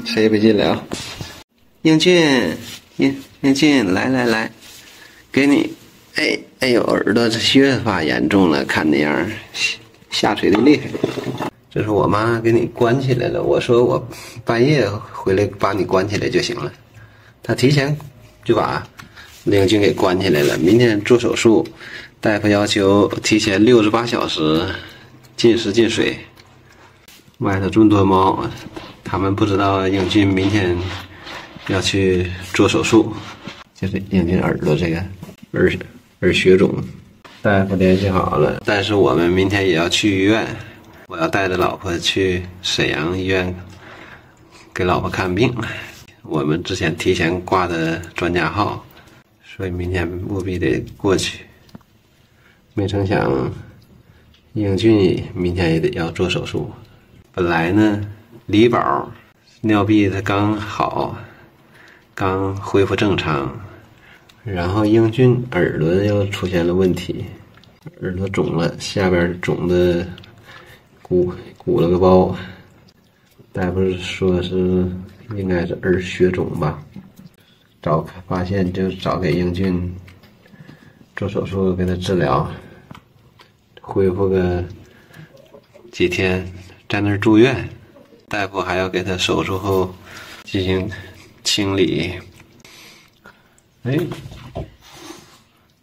谁也别进来啊！英俊，英俊，来，给你。哎呦，耳朵这越发严重了，看那样下垂的厉害。这是我妈给你关起来了，我说我半夜回来把你关起来就行了，她提前就把英俊给关起来了。明天做手术，大夫要求提前6至8小时禁食禁水。外头这么多猫，他们不知道英俊明天要去做手术，就是英俊耳朵这个耳血肿，大夫联系好了，但是我们明天也要去医院，我要带着老婆去沈阳医院给老婆看病。我们之前提前挂的专家号，所以明天务必得过去。没成想英俊明天也得要做手术。本来呢，李宝尿闭他刚好，刚恢复正常，然后英俊耳朵又出现了问题，耳朵肿了，下边肿的鼓了个包，大夫说是应该是耳血肿吧，早发现就早给英俊做手术给他治疗，恢复个几天在那儿住院，大夫还要给他手术后进行清理。哎，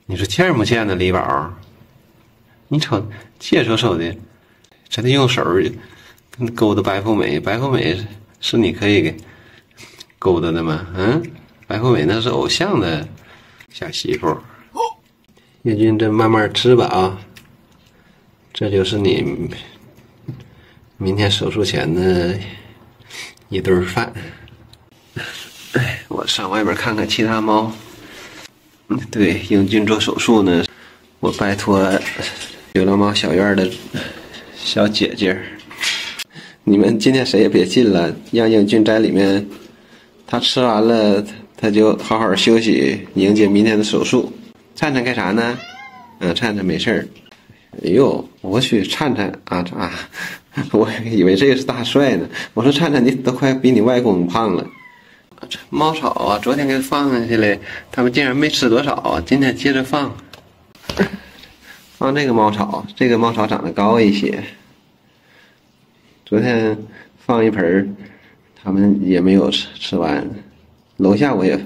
你说欠不欠呢，李宝？你瞅怯手手的，这得用手勾搭白富美，白富美是你可以给勾搭的吗？白富美那是偶像的小媳妇。英俊，这慢慢吃吧啊，这就是你明天手术前的一顿饭。我上外面看看其他猫。对，英俊做手术呢，我拜托流浪猫小院的小姐姐，你们今天谁也别进了，让英俊在里面，他吃完了他就好好休息，迎接明天的手术。灿灿干啥呢？灿灿没事儿。哎呦，我去，灿灿啊！我以为这个是大帅呢。我说灿灿，你都快比你外公胖了。这猫草啊，昨天给放下去了，他们竟然没吃多少啊！今天接着放这个猫草，这个猫草长得高一些。昨天放一盆，他们也没有吃完。楼下我也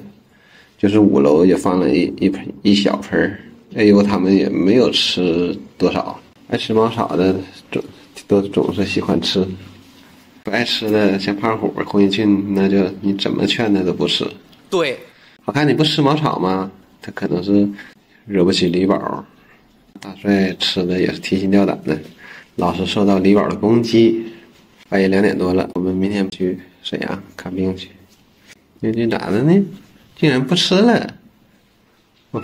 就是5楼也放了一小盆，哎呦，他们也没有吃多少。爱吃猫草的总是喜欢吃，不爱吃的像胖虎、洪一俊，那就你怎么劝他都不吃。对，好看你不吃猫草吗？他可能是惹不起李宝。大帅吃的也是提心吊胆的，老是受到李宝的攻击。半夜2点多了，我们明天去沈阳看病去。英俊咋的呢？竟然不吃了！我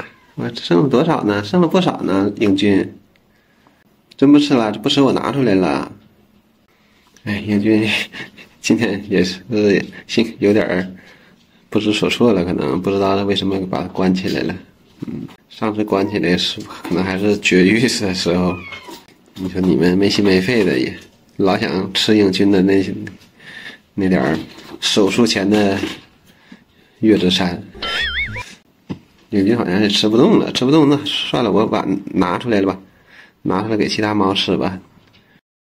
剩了多少呢？剩了不少呢。英俊真不吃了？不吃我拿出来了。哎，英俊今天也是有点不知所措了，可能不知道为什么把他关起来了。上次关起来是可能还是绝育的时候，你说你们没心没肺的，也老想吃英俊的那点手术前的月子餐。英俊好像是吃不动了，那算了，我把拿出来了吧，拿出来给其他猫吃吧。